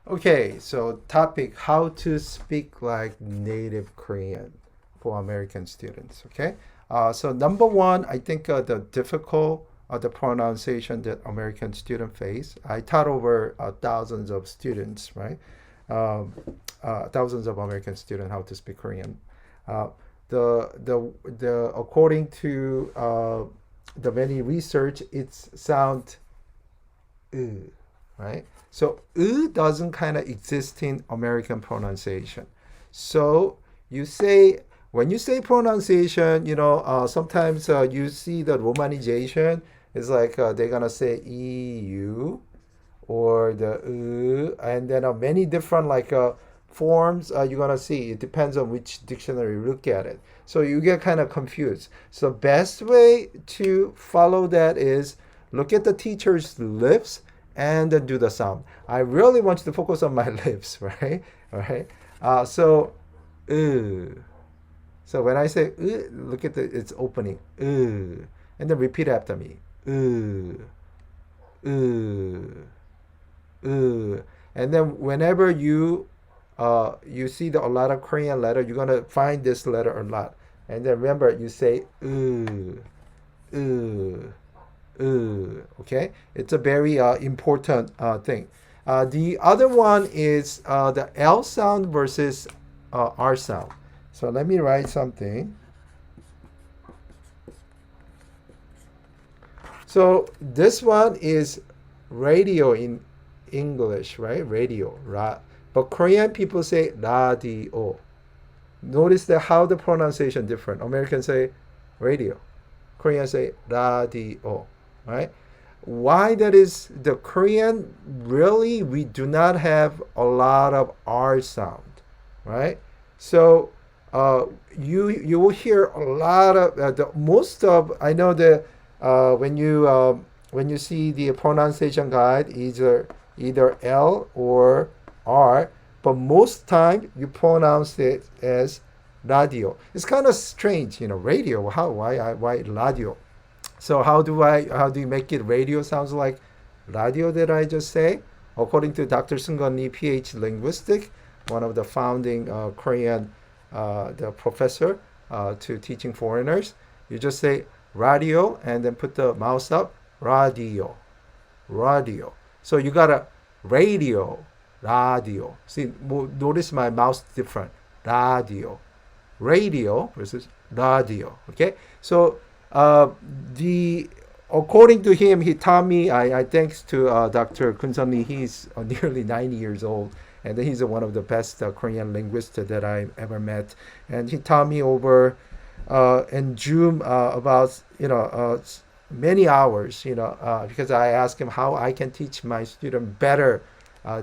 Okay, so topic how to speak like native Korean for American students. Okay, so number one, I think the difficult the pronunciation that American students face. I taught over thousands of students, right? Um, Thousands of American students how to speak Korean. Uh, the according to the many research, it's sound right? So doesn't kind of exist in American pronunciation. So you say when you say pronunciation, sometimes you see the romanization. It's like they're gonna say EU or the and then many different like forms you're gonna see. It depends on which dictionary you look at it. So you get kind of confused. So best way to follow that is look at the teacher's lips and then do the sound. I really want you to focus on my lips, right? All right. So, so when I say look at its opening, and then repeat after me, and then whenever you see a lot of Korean letter, you're gonna find this letter a lot, and then remember you say okay, it's a very important thing. The other one is the L sound versus R sound. So let me write something. So this one is radio in English, right? Radio, but Korean people say radio. Notice that how the pronunciation different. Americans say radio. Koreans say radio, right? Why that is the Korean really we do not have a lot of R sound, right? So you will hear a lot of the most of I know that when you see the pronunciation guide either L or R, but most time you pronounce it as radio. It's kind of strange, radio. Why radio? So how do you make it radio sounds like radio that I just say? According to Dr. Gunseon Lee, Ph.D. Linguistic, one of the founding Korean the professor to teaching foreigners, you just say radio and then put the mouse up, radio, radio. So you got a radio, radio. See, notice my mouse different. Radio versus radio. Okay, so the according to him, he taught me. I thanks to Dr. Gunseon Lee. He's nearly 90 years old, and he's one of the best Korean linguists that I ever met. And he taught me over in Zoom about many hours. Because I asked him how I can teach my student better.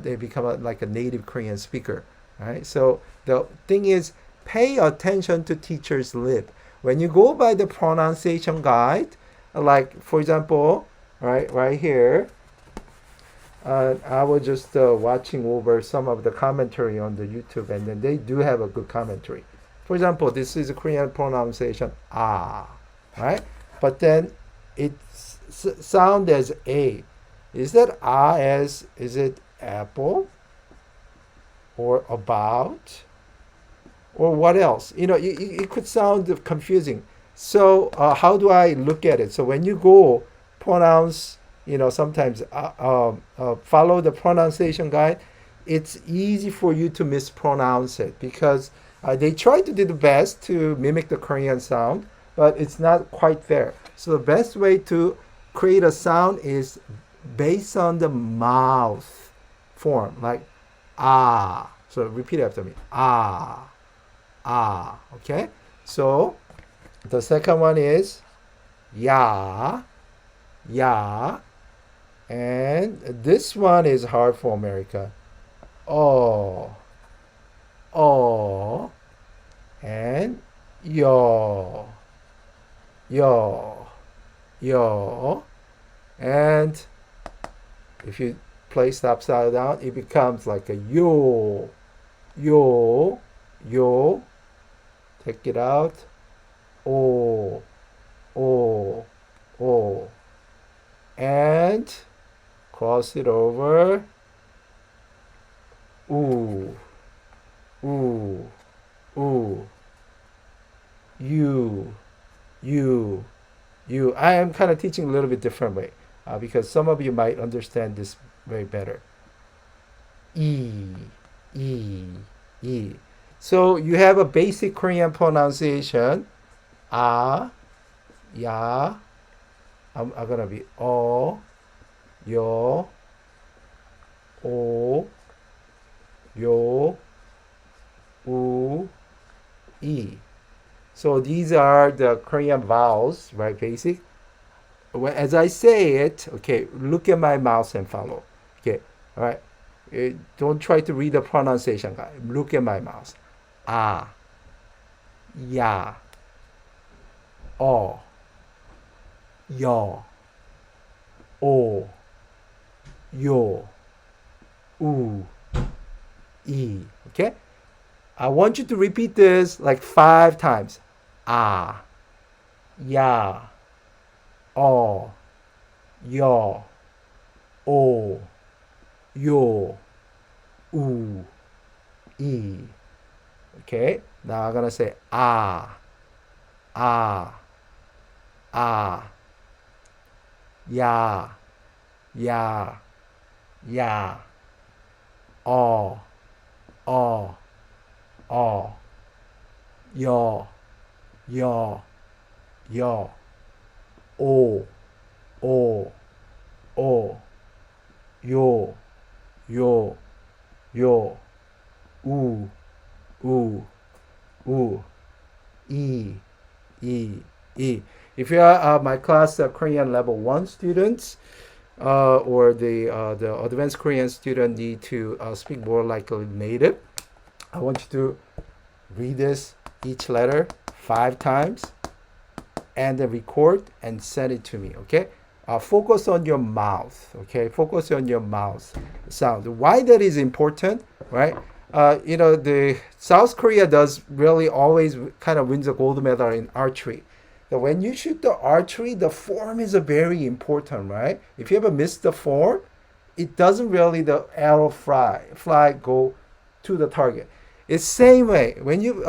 They become like a native Korean speaker. Right. So the thing is, pay attention to teacher's lip. When you go by the pronunciation guide, like for example, right here, I was just watching over some of the commentary on the YouTube, and then they do have a good commentary. For example, this is a Korean pronunciation right? But then it sound as a. Is that is it apple or about? Or what else? It could sound confusing. So how do I look at it? So when you go pronounce, sometimes follow the pronunciation guide. It's easy for you to mispronounce it because they try to do the best to mimic the Korean sound, but it's not quite there. So the best way to create a sound is based on the mouth form, like ah. So repeat after me. Okay? So the second one is ya, ya. And this one is hard for America. Oh, oh. And yo, yo, yo. And if you place it upside down, it becomes like a yo, yo, yo. Take it out. Oh, oh, oh. And cross it over. 우, 우, 우, you, you, you. I am kind of teaching a little bit different way because some of you might understand this way better. E, E, E. So you have a basic Korean pronunciation. Ah, ya. I'm gonna be yo, o, yo, u, e. So these are the Korean vowels, right? Basic. As I say it, okay, look at my mouth and follow. Okay, all right. Don't try to read the pronunciation, guy. Look at my mouth. Ah, ya, o, yo, o, yo, u, e. Okay. I want you to repeat this like 5 times. Ah, ya, o, yo, o, yo, u, e. Okay, now I'm gonna say ah, ah, ah, ya, ya, ya, o, o, o, yo, yo, yo, o, o, o, yo, yo, yo, u, u, u, e, e, e. If you are my class Korean level 1 students or the advanced Korean student need to speak more like a native, I want you to read this each letter 5 times and then record and send it to me, okay? Focus on your mouth, okay? Focus on your mouth sound. Why that is important, right? The South Korea does really always kind of wins a gold medal in archery. So when you shoot the archery, the form is a very important, right? If you ever miss the form, it doesn't really the arrow fly go to the target. It's same way when you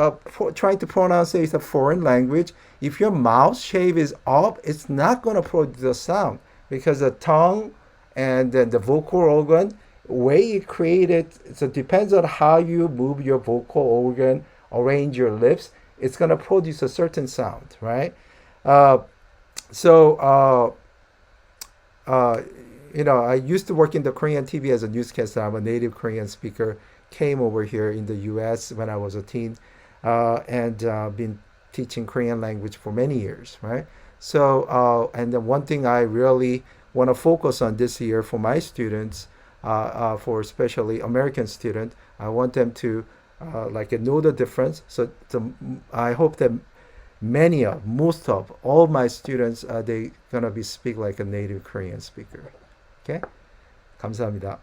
trying to pronounce a foreign language. If your mouth shape is up, it's not gonna produce the sound because the tongue and then the vocal organ way it created. So it depends on how you move your vocal organ, arrange your lips. It's gonna produce a certain sound, right? Uh, so I used to work in the Korean TV as a newscaster. I'm a native Korean speaker. Came over here in the U.S. when I was a teen, and been teaching Korean language for many years, right? So, and then one thing I really want to focus on this year for my students, for especially American students, I want them to know the difference. So, I hope that most of all my students, they gonna be speak like a native Korean speaker. Okay, 감사합니다.